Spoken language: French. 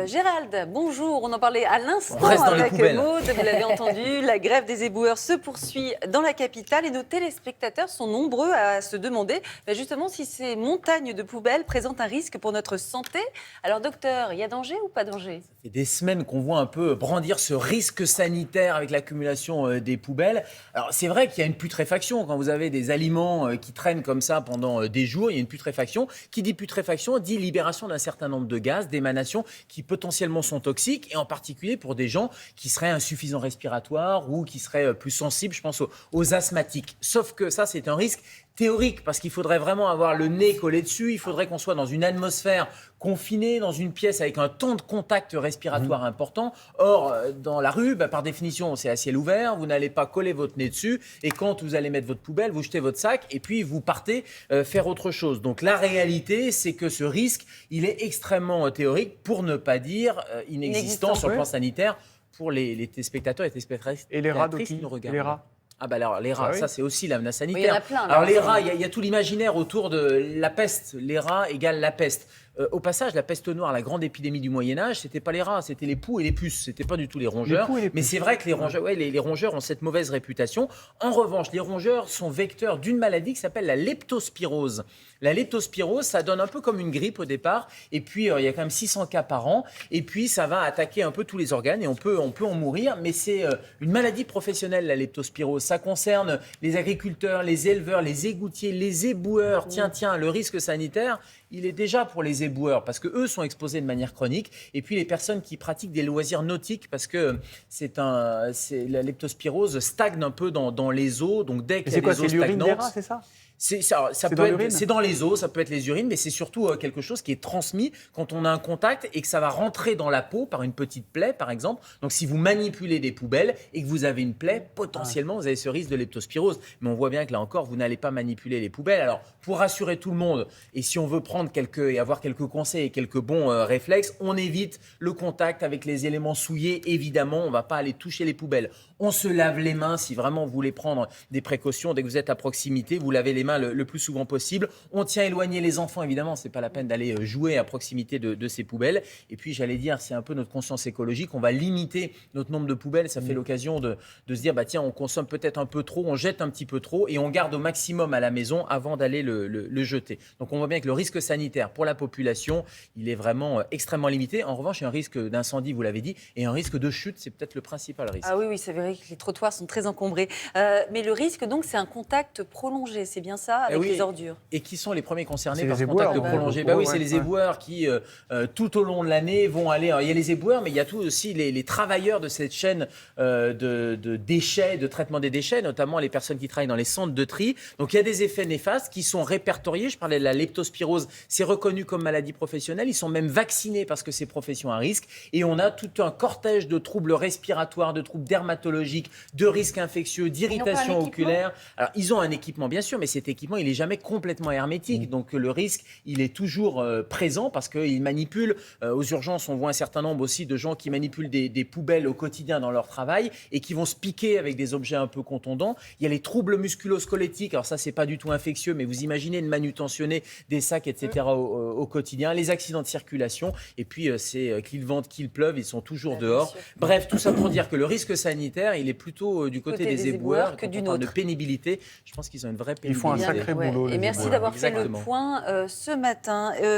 Gérald, bonjour. On en parlait à l'instant reste dans les avec poubelles. Maud. Vous l'avez entendu, la grève des éboueurs se poursuit dans la capitale et nos téléspectateurs sont nombreux à se demander justement si ces montagnes de poubelles présentent un risque pour notre santé. Alors docteur, il y a danger ou pas danger? Ça fait des semaines qu'on voit un peu brandir ce risque sanitaire avec l'accumulation des poubelles. Alors c'est vrai qu'il y a une putréfaction. Quand vous avez des aliments qui traînent comme ça pendant des jours, il y a une putréfaction. Qui dit putréfaction dit libération d'un certain nombre de gaz, d'émanations qui potentiellement sont toxiques, et en particulier pour des gens qui seraient insuffisants respiratoires ou qui seraient plus sensibles, je pense aux asthmatiques. Sauf que ça, c'est un risque théorique, parce qu'il faudrait vraiment avoir le nez collé dessus, il faudrait qu'on soit dans une atmosphère confinée, dans une pièce avec un temps de contact respiratoire important. Or, dans la rue, par définition, c'est à ciel ouvert, vous n'allez pas coller votre nez dessus, et quand vous allez mettre votre poubelle, vous jetez votre sac, et puis vous partez faire autre chose. Donc la réalité, c'est que ce risque, il est extrêmement théorique, pour ne pas dire inexistant sur le plan sanitaire, pour les téléspectateurs et téléspectatrices Et les rats qui nous regardent. Les rats. Ah bah alors les rats, oui. ça c'est aussi la menace sanitaire. Oui, il y en a plein, là, alors les aussi. rats, il y a tout l'imaginaire autour de la peste. Les rats égale la peste. Au passage, la peste noire, la grande épidémie du Moyen-Âge, c'était pas les rats, c'était les poux et les puces. C'était pas du tout les rongeurs. Mais c'est vrai que les rongeurs, les rongeurs ont cette mauvaise réputation. En revanche, les rongeurs sont vecteurs d'une maladie qui s'appelle la leptospirose. La leptospirose, ça donne un peu comme une grippe au départ. Et puis, il y a quand même 600 cas par an. Et puis, ça va attaquer un peu tous les organes et on peut en mourir. Mais c'est une maladie professionnelle, la leptospirose. Ça concerne les agriculteurs, les éleveurs, les égoutiers, les éboueurs. Tiens, le risque sanitaire, il est déjà pour les éboueurs parce qu'eux sont exposés de manière chronique. Et puis, les personnes qui pratiquent des loisirs nautiques, parce que la leptospirose stagne un peu dans les eaux. Donc, dès qu'il y a des eaux stagnantes... C'est ça? C'est dans les eaux, ça peut être les urines, mais c'est surtout quelque chose qui est transmis quand on a un contact et que ça va rentrer dans la peau par une petite plaie, par exemple. Donc, si vous manipulez des poubelles et que vous avez une plaie, potentiellement, vous avez ce risque de leptospirose. Mais on voit bien que là encore, vous n'allez pas manipuler les poubelles. Alors, pour rassurer tout le monde, et si on veut prendre et avoir quelques conseils et quelques bons réflexes, on évite le contact avec les éléments souillés. Évidemment, on ne va pas aller toucher les poubelles. On se lave les mains si vraiment vous voulez prendre des précautions. Dès que vous êtes à proximité, vous lavez les mains le plus souvent possible. On tient à éloigner les enfants, évidemment. Ce n'est pas la peine d'aller jouer à proximité de ces poubelles. Et puis, j'allais dire, c'est un peu notre conscience écologique. On va limiter notre nombre de poubelles. Ça fait l'occasion de se dire, tiens, on consomme peut-être un peu trop, on jette un petit peu trop et on garde au maximum à la maison avant d'aller le jeter. Donc, on voit bien que le risque sanitaire pour la population, il est vraiment extrêmement limité. En revanche, il y a un risque d'incendie, vous l'avez dit, et un risque de chute, c'est peut-être le principal risque. Ah oui, c'est vrai que les trottoirs sont très encombrés. Mais le risque, donc, c'est un contact prolongé, c'est bien ça, avec les ordures. Et qui sont les premiers concernés C'est par les ce contact éboueurs, prolongé? C'est les éboueurs qui, tout au long de l'année, vont aller... Alors, il y a les éboueurs, mais il y a tout aussi les travailleurs de cette chaîne de déchets, de traitement des déchets, notamment les personnes qui travaillent dans les centres de tri. Donc, il y a des effets néfastes qui sont répertoriés. Je parlais de la leptospirose, c'est reconnu comme maladie professionnelle. Ils sont même vaccinés parce que c'est profession à risque. Et on a tout un cortège de troubles respiratoires, de troubles dermatologiques, de risques infectieux, d'irritations oculaires. Alors, ils ont un équipement, bien sûr, mais cet équipement, il n'est jamais complètement hermétique. Donc, le risque, il est toujours présent parce qu'ils manipulent. Aux urgences, on voit un certain nombre aussi de gens qui manipulent des poubelles au quotidien dans leur travail et qui vont se piquer avec des objets un peu contondants. Il y a les troubles musculo-squelettiques. Alors, ça, c'est pas du tout infectieux, mais vous imaginez de manutentionner des sacs, etc. au quotidien. Les accidents de circulation. Et puis, c'est qu'il vente, qu'il pleuve, ils sont toujours dehors. Bref, tout ça pour dire que le risque sanitaire, il est plutôt du côté des éboueurs que du nôtre. De nôtre. pénibilité, je pense qu'ils ont une vraie pénibilité. Ils font un sacré boulot. Et merci d'avoir fait le point ce matin.